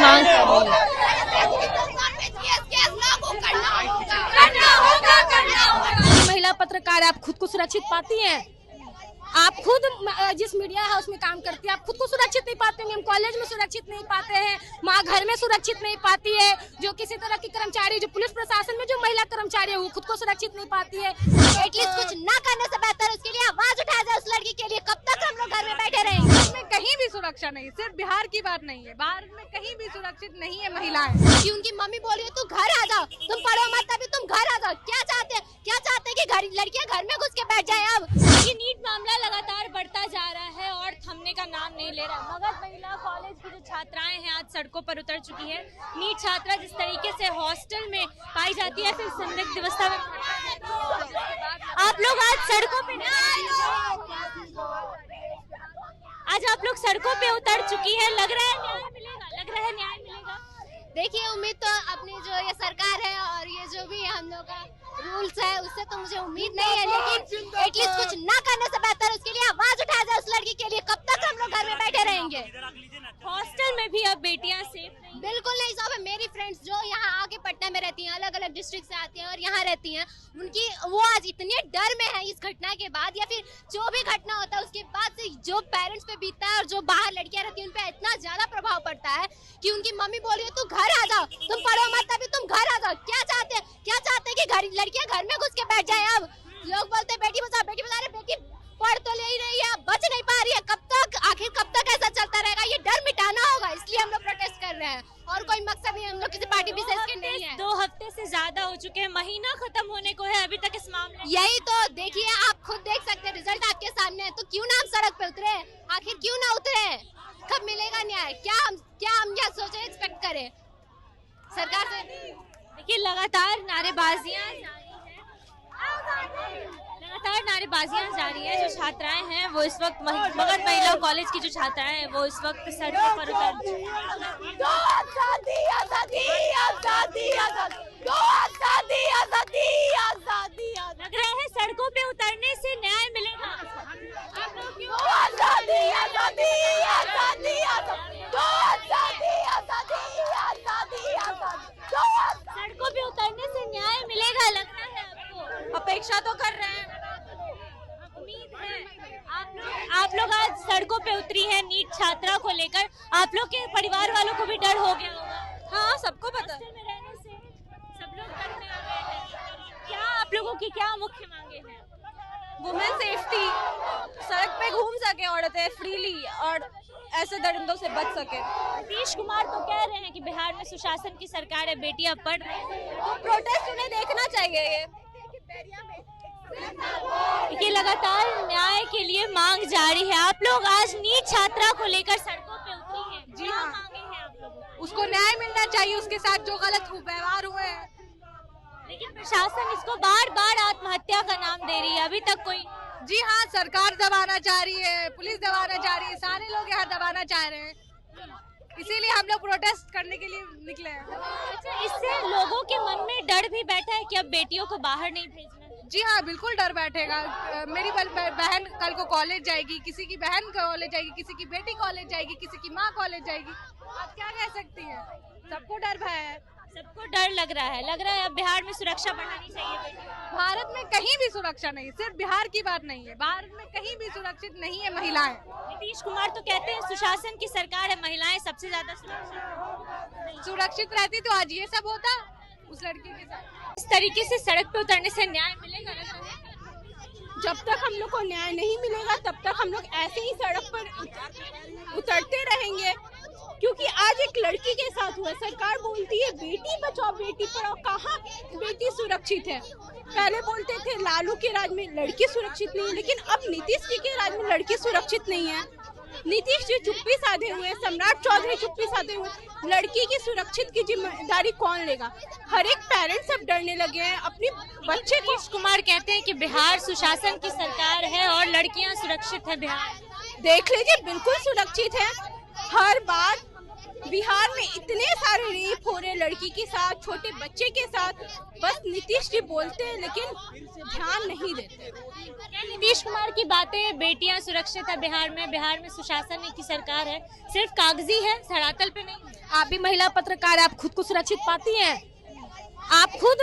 मांग कर रही है। महिला पत्रकार, आप खुद को सुरक्षित पाती हैं? आप खुद जिस मीडिया हाउस में काम करती है, आप खुद को सुरक्षित नहीं पाते होंगे। हम कॉलेज में सुरक्षित नहीं पाते हैं, माँ घर में सुरक्षित नहीं पाती है, जो किसी तरह की कर्मचारी, जो पुलिस प्रशासन में जो महिला कर्मचारी है वो खुद को सुरक्षित नहीं पाती है। एटलीस्ट कुछ ना करने से बेहतर उसके लिए आवाज उठाया जाए उस लड़की के लिए। कब तक हम लोग घर में बैठे रहेंगे? में कहीं भी सुरक्षा नहीं, सिर्फ बिहार की बात नहीं है, भारत में कहीं भी सुरक्षित नहीं है महिलाएं। कि उनकी मम्मी बोल रही है तू घर आ जाओ, तुम पढ़ो मत, अभी तुम घर आ जाओ। क्या चाहते हैं कि लड़कियां घर में घुस के बैठ जाए? अब ये नीट मामला लगातार बढ़ता जा रहा है और थमने का नाम नहीं ले रहा। मगध महिला कॉलेज की जो छात्राएं हैं आज सड़कों पर उतर चुकी है। नीट छात्रा जिस तरीके से हॉस्टल में पाई जाती है, फिर संदिग्ध अवस्था में आप लोग आज सड़कों पे आप लोग सड़कों पे उतर चुकी है। लग रहा है न्याय मिलेगा, लग रहा है न्याय मिलेगा। देखिए, उम्मीद तो अपनी जो ये सरकार है और ये जो भी हम लोग का रूल्स है उससे तो मुझे उम्मीद नहीं है, लेकिन एटलीस्ट कुछ ना करने से बेहतर उसके लिए आवाज उठाया जाए उस लड़की के लिए। कब तक हम लोग घर में बैठे रहेंगे? हॉस्टल में भी अब बेटियां सेफ नहीं। बिल्कुल नहीं साहब। मेरी फ्रेंड्स जो यहाँ आके पटना में रहती हैं, अलग अलग डिस्ट्रिक्ट से आती हैं और यहाँ रहती हैं, उनकी वो आज इतने डर में है इस घटना के बाद, या फिर जो भी घटना होता है उसके बाद से जो पेरेंट्स पे बीतता है और जो बाहर लड़कियां रहती हैं उन पे इतना ज्यादा प्रभाव पड़ता है कि उनकी मम्मी बोल रही है तू घर आ जाओ, तुम पढ़ो मत, अभी तुम घर आ जाओ। क्या चाहते हैं कि लड़कियां घर में घुस के बैठ जाए? अब लोग बोलते हैं बेटी बचाओ, बेटी पढ़ तो ले ही रही है, बच नहीं पा रही है। आखिर कब तक ऐसा चलता रहेगा? ये डर मिटाना होगा, इसलिए हम लोग प्रोटेस्ट कर रहे हैं और कोई मकसद नहीं, हम लोग किसी पार्टी विशेष के नहीं है। 2 हफ्ते से ज्यादा हो चुके हैं, महीना खत्म होने को है, अभी तक इस मामले यही तो देखिए, आप खुद देख सकते हैं, रिजल्ट आपके सामने है, तो क्यों ना हम सड़क पे उतरे? आखिर क्यों ना उतरे? कब मिलेगा न्याय? क्या हम क्या सोचे, एक्सपेक्ट करें सरकार से? देखिए लगातार नारेबाजियां जारी है। जो छात्राएं हैं वो इस वक्त मगध महिला कॉलेज की जो छात्राएं हैं वो इस वक्त सड़कों पर उतर लग रहा है सड़कों पे उतरने से न्याय मिलेगा। सड़कों पे उतरने से न्याय मिलेगा, लगता है आपको? अपेक्षा तो कर रहे हैं, उम्मीद है। आप लोग आज सड़कों पे उतरी है नीट छात्रा को लेकर। आप लोग के परिवार वालों को भी डर हो गया होगा। हाँ सबको पता हॉस्टल में रहने से सब लोग डर में आ गए हैं। क्या आप लोगों की क्या मुख्य मांगे हैं? वुमेन सेफ्टी, सड़क पे घूम सके औरतें फ्रीली और ऐसे दरिंदों से बच सके। नीतीश कुमार तो कह रहे हैं कि बिहार में सुशासन की सरकार है, बेटियां पढ़ रही हैं। तो प्रोटेस्ट उन्हें देखना चाहिए। ये लगातार न्याय के लिए मांग जारी है। आप लोग आज नीट छात्रा को लेकर सड़कों पे उतरी हैं। जी क्या हाँ, मांगे हैं आप लोगों को? उसको न्याय मिलना चाहिए, उसके साथ जो गलत व्यवहार हुए हैं। लेकिन प्रशासन इसको बार बार आत्महत्या का नाम दे रही है, अभी तक कोई। जी हाँ, सरकार दबाना चाह रही है, पुलिस दबाना चाह रही है, सारे लोग यहाँ दबाना चाह रहे हैं, इसीलिए हम लोग प्रोटेस्ट करने के लिए निकले हैं। अच्छा, इससे लोगों के मन में डर भी बैठा है कि अब बेटियों को बाहर नहीं भेजना। जी हाँ, बिल्कुल डर बैठेगा। मेरी बहन कल को कॉलेज जाएगी, किसी की बहन कॉलेज जाएगी, किसी की बेटी कॉलेज जाएगी, किसी की माँ कॉलेज जाएगी। आप क्या कह सकती हैं? सबको डर भय है, सबको डर लग रहा है अब बिहार में सुरक्षा बढ़ानी चाहिए बेटियों को। भारत में कहीं भी सुरक्षा नहीं, सिर्फ बिहार की बात नहीं है, भारत में कहीं भी सुरक्षित नहीं है महिलाएं। नीतीश कुमार तो कहते हैं सुशासन की सरकार है, महिलाएं सबसे ज्यादा सुरक्षित रहती तो आज ये सब होता उस लड़की के साथ। इस तरीके से सड़क पे उतरने से न्याय मिलेगा? जब तक हम लोग को न्याय नहीं मिलेगा तब तक हम लोग ऐसे ही सड़क पर उतरते रहेंगे, क्योंकि आज एक लड़की के साथ हुआ। सरकार बोलती है बेटी बचाओ बेटी पढ़ाओ, कहाँ बेटी सुरक्षित है? पहले बोलते थे लालू के राज में लड़की सुरक्षित नहीं है, लेकिन अब नीतीश जी के राज में लड़की सुरक्षित नहीं है। नीतीश जी चुप्पी साधे हुए, सम्राट चौधरी चुप्पी साधे हुए, लड़की की सुरक्षित की जिम्मेदारी कौन लेगा? हर एक पेरेंट्स अब डरने लगे हैं अपने बच्चे को। नीतीश कुमार कहते हैं कि बिहार सुशासन की सरकार है और लड़कियां सुरक्षित है। बिहार देख लीजिए, बिल्कुल सुरक्षित है। हर बार बिहार में इतने सारे रेप हो रहे लड़की के साथ, छोटे बच्चे के साथ, बस नीतीश जी बोलते हैं लेकिन ध्यान नहीं देते। नीतीश कुमार की बातें, बेटियां सुरक्षित है बिहार में सुशासन की सरकार है, सिर्फ कागजी है, धरातल पे नहीं। आप भी महिला पत्रकार, आप खुद को सुरक्षित पाती हैं? आप खुद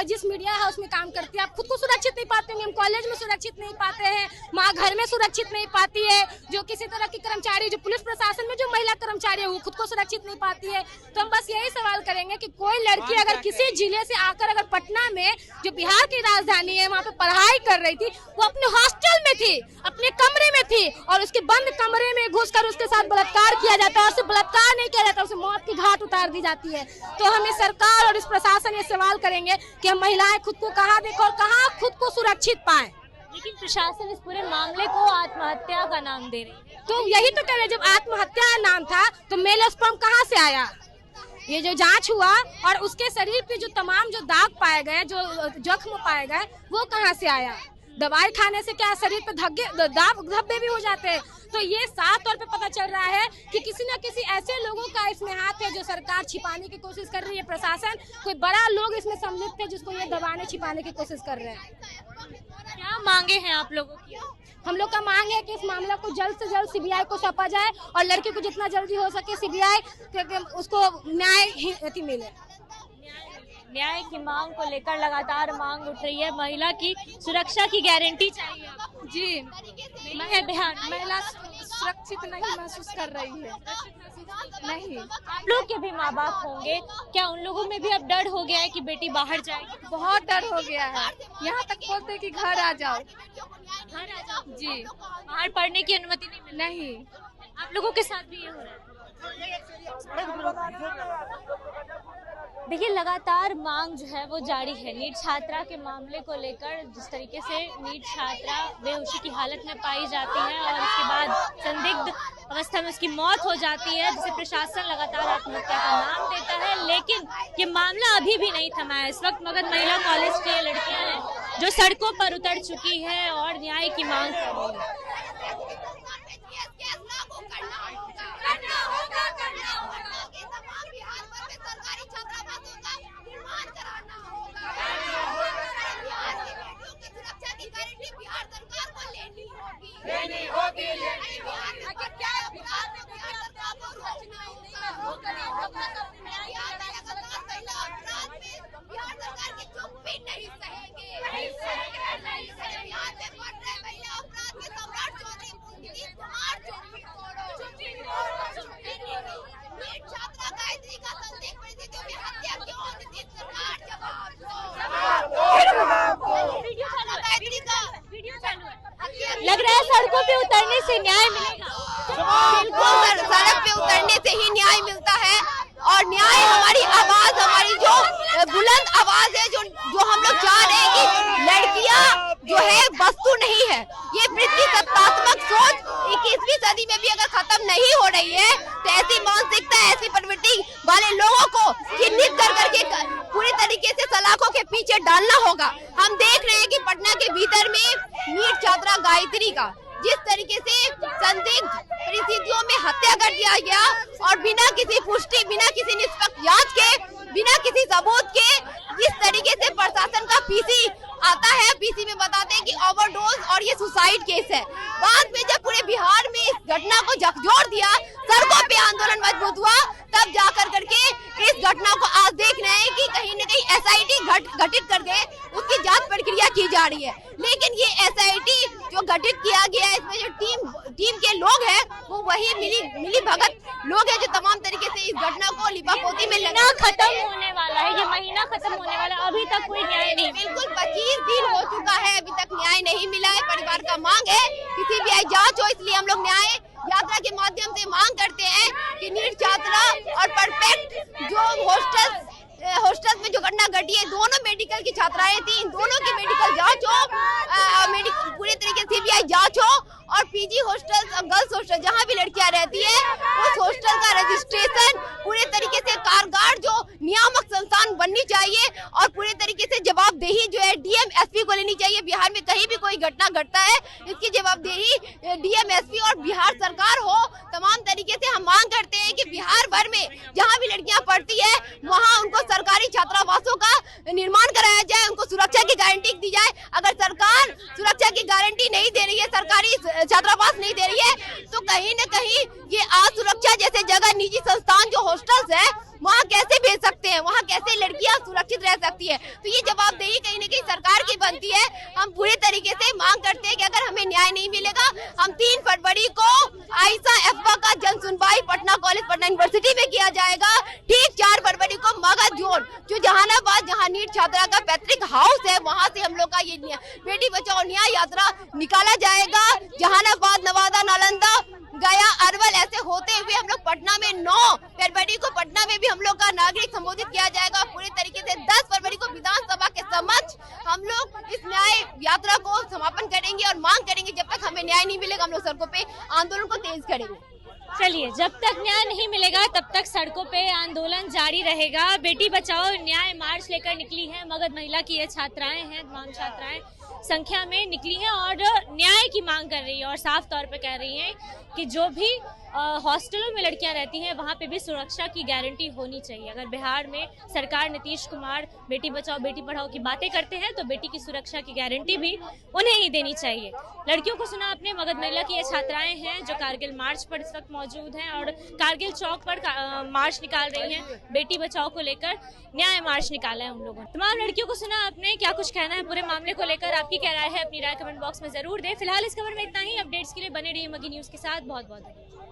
जिस मीडिया हाउस में काम करती है, आप खुद को सुरक्षित नहीं पाते होंगे। हम कॉलेज में सुरक्षित नहीं पाते हैं, माँ घर में सुरक्षित नहीं पाती है, जो किसी तरह की कर्मचारी, जो पुलिस प्रशासन में जो महिला कर्मचारी है वो खुद को सुरक्षित नहीं पाती है। तो हम बस यही सवाल करेंगे कि कोई लड़की अगर किसी जिले से आकर अगर पटना में, जो बिहार की राजधानी है, वहाँ पे पढ़ाई कर रही थी, वो अपने हॉस्टल में थी, अपने कमरे में थी, और उसके बंद कमरे में घुसकर उसके साथ बलात्कार किया जाता है, और सिर्फ बलात्कार नहीं किया जाता, उसे मौत की घाट उतार दी जाती है। तो हमें सरकार और इस प्रशासन सवाल करेंगे कि हम महिलाएं खुद को कहाँ देखें और कहाँ खुद को सुरक्षित पाएं। लेकिन प्रशासन इस पूरे मामले को आत्महत्या का नाम दे रही है। तो यही तो कह रहे हैं, जब आत्महत्या नाम था तो मेल स्पर्म कहाँ से आया? ये जो जांच हुआ और उसके शरीर पे जो तमाम जो दाग पाए गए, जो जख्म पाए गए, वो कहाँ से आया? दवाई खाने से क्या शरीर पे धब्बे भी हो जाते हैं? तो ये साफ तौर पे पता चल रहा है कि किसी न किसी ऐसे लोगों का इसमें हाथ है जो सरकार छिपाने की कोशिश कर रही है। प्रशासन, कोई बड़ा लोग इसमें सम्मिलित है जिसको ये दबाने छिपाने की कोशिश कर रहे हैं। क्या मांगे हैं आप लोगों की? हम लोग का मांग है कि इस मामला को जल्द से जल्द सीबीआई को सौंपा जाए और लड़की को जितना जल्दी हो सके सीबीआई उसको न्याय मिले। न्याय की मांग को लेकर लगातार मांग उठ रही है। महिला की सुरक्षा की गारंटी चाहिए आपको। जी, महिला सुरक्षित नहीं महसूस कर रही है। नहीं, आप लोग के भी माँ बाप होंगे, क्या उन लोगों में भी अब डर हो गया है कि बेटी बाहर जाएगी? बहुत डर हो गया है। यहाँ तक बोलते कि घर आ जाओ। घर आ जाओ जी, बाहर पढ़ने की अनुमति नहीं मिली। नहीं। आप लोगों के साथ भी ये हो रहा है? देखिए, लगातार मांग जो है वो जारी है। नीट छात्रा के मामले को लेकर जिस तरीके से नीट छात्रा बेहोशी की हालत में पाई जाती है और उसके बाद संदिग्ध अवस्था में उसकी मौत हो जाती है, जिसे प्रशासन लगातार आत्महत्या का नाम देता है, लेकिन ये मामला अभी भी नहीं थमा है। इस वक्त मगध महिला कॉलेज की ये लड़कियां हैं जो सड़कों पर उतर चुकी है और न्याय की मांग कर रही है। लग रहा है सड़कों पे उतरने से न्याय मिलेगा। बिल्कुल, सड़क पे उतरने से ही न्याय मिलता है, और न्याय हमारी आवाज, हमारी जो बुलंद आवाज है, जो हम लोग चाह रहे हैं कि लड़कियां जो है वस्तु नहीं है। ये पृथ्वी सत्तात्मक सोच 21वीं सदी में भी अगर खत्म नहीं हो रही है तो ऐसी मानसिकता, ऐसी प्रवृत्ति वाले लोगों को चिन्हित कर करके पूरी तरीके से सलाखों के पीछे डालना होगा। हम देख रहे हैं कि पटना के भीतर में नीट छात्रा गायत्री का जिस तरीके से संदिग्ध परिस्थितियों में हत्या कर दिया गया और बिना किसी पुष्टि, बिना किसी निष्पक्ष जांच के, बिना किसी सबूत के जिस तरीके से प्रशासन का पीसी आता है, पीसी में बताते हैं कि ओवरडोज और ये सुसाइड केस है। बाद में जब पूरे बिहार में इस घटना को झकझोर दिया, सड़कों पे आंदोलन मजबूत हुआ, तब जाकर करके इस घटना को आज देख रहे हैं कि कहीं न कहीं एसआईटी गठित करके उसकी जांच प्रक्रिया की जा रही है। लेकिन ये एसआईटी जो गठित किया गया है, इसमें जो टीम के लोग हैं वो वही मिली भगत लोग हैं जो तमाम तरीके से इस घटना को लिपापोती में महीना खत्म होने वाला है। ये महीना खत्म होने वाला है, अभी तक कोई न्याय नहीं। बिल्कुल 25 दिन हो चुका है, अभी तक न्याय नहीं मिला है। परिवार का मांग है कि सीबीआई जांच हो, इसलिए हम लोग न्याय यात्रा के माध्यम से मांग करते हैं कि नीट छात्रा और परफेक्ट जो हॉस्टल में जो घटना घटी है, दोनों मेडिकल की छात्राएं थी, इन दोनों की मेडिकल जांच हो, पूरे तरीके से सीबीआई जांच हो, और पीजी हॉस्टल, गर्ल्स हॉस्टल जहां भी लड़कियां रहती है उस हॉस्टल का रजिस्ट्रेशन पूरे तरीके से कारगर जो नियामक संस्थान बननी चाहिए, और पूरे तरीके से जवाबदेही जो है डीएम एसपी को लेनी चाहिए। बिहार में कहीं भी कोई घटना घटता है, इसकी जवाबदेही डीएम एसपी और बिहार सरकार हो। तमाम तरीके से हम मांग करते हैं कि बिहार भर में जहाँ भी लड़कियाँ पढ़ती है वहाँ उनको सरकारी छात्रावासों का निर्माण कराया जाए, उनको सुरक्षा की गारंटी दी जाए। अगर सरकार सुरक्षा की गारंटी नहीं दे रही है, सरकारी छात्रावास नहीं दे रही है, तो कहीं न कहीं ये असुरक्षा जैसे जगह निजी संस्थान जो हॉस्टल्स है वहाँ कैसे भेज सकते हैं, वहाँ कैसे लड़कियाँ सुरक्षित रह सकती है। तो ये जवाबदेही कहीं न कहीं सरकार की बनती है। हम पूरे तरीके से मांग करते हैं कि अगर हमें न्याय नहीं मिलेगा, हम 3 फरवरी को आयशा अफवाह का जन सुनवाई पटना कॉलेज, पटना यूनिवर्सिटी में किया जाएगा। ठीक 4 फरवरी को मगध जोन जो जहानाबाद, जहाँ नीट छात्रा का पैतृक हाउस है, वहाँ से हम लोग का ये बेटी बचाओ न्याय यात्रा निकाला जाएगा। जहानाबाद, नवादा, नालंदा, गया, अरवल ऐसे होते हुए हम लोग पटना में 9 फरवरी को पटना में भी हम लोग का नागरिक संबोधित किया जाएगा। पूरी तरीके से 10 फरवरी को विधानसभा के समक्ष हम लोग इस न्याय यात्रा को समापन करेंगे और मांग करेंगे जब तक हमें न्याय नहीं मिलेगा हम लोग सड़कों पे आंदोलन को तेज करेंगे। चलिए, जब तक न्याय नहीं मिलेगा तब तक सड़कों पे आंदोलन जारी रहेगा। बेटी बचाओ न्याय मार्च लेकर निकली है मगध महिला की ये छात्राएं हैं, तमाम छात्राएं संख्या में निकली हैं और न्याय की मांग कर रही है और साफ तौर पे कह रही हैं कि जो भी हॉस्टलों में लड़कियां रहती हैं वहाँ पे भी सुरक्षा की गारंटी होनी चाहिए। अगर बिहार में सरकार नीतीश कुमार बेटी बचाओ बेटी पढ़ाओ की बातें करते हैं तो बेटी की सुरक्षा की गारंटी भी उन्हें ही देनी चाहिए। लड़कियों को सुना अपने मगध महिला की ये छात्राएं हैं जो कारगिल मार्च पर इस वक्त मौजूद हैं और कारगिल चौक पर मार्च निकाल रही हैं। बेटी बचाओ को लेकर न्याय मार्च निकाला है उन लोगों ने। तमाम लड़कियों को सुना आपने, क्या कुछ कहना है पूरे मामले को लेकर, आपकी क्या राय है, अपनी राय कमेंट बॉक्स में जरूर दें। फिलहाल इस खबर में इतना ही। अपडेट्स के लिए बने रहिए मगी न्यूज के साथ। बहुत बहुत धन्यवाद।